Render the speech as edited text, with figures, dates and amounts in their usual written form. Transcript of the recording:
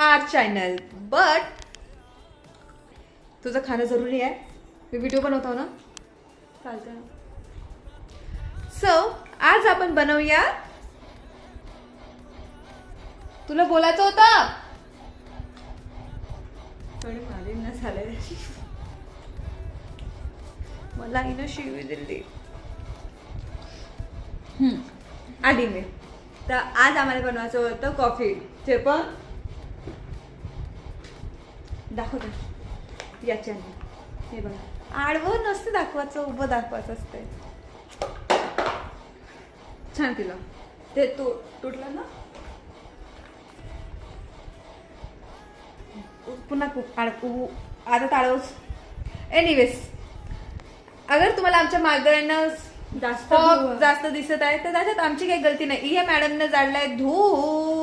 Our channel. But तुझं खाणं जरुरी आहे. मी व्हिडिओ बनवतो ना, चालतं ना. सो आज आपण बनवूया. तुला बोलायचं होतं थोडी मारी ना झालंय. मला हिनं शिवी दिली. आधी मी तर आज आम्हाला बनवायचं होतं कॉफी. ते पण दाखवते याच्याने. हे बघा, आडवं नसतं दाखवायचं, उभं दाखवायचं असते. छान केलं. ते तुटलं ना, पुन्हा आता ताळवच. एनिवेज, अगर तुम्हाला आमच्या मागण्या जास्त दिसत आहे तर त्याच्यात आमची काही गलती नाही. या मॅडमने जाळलाय धूर.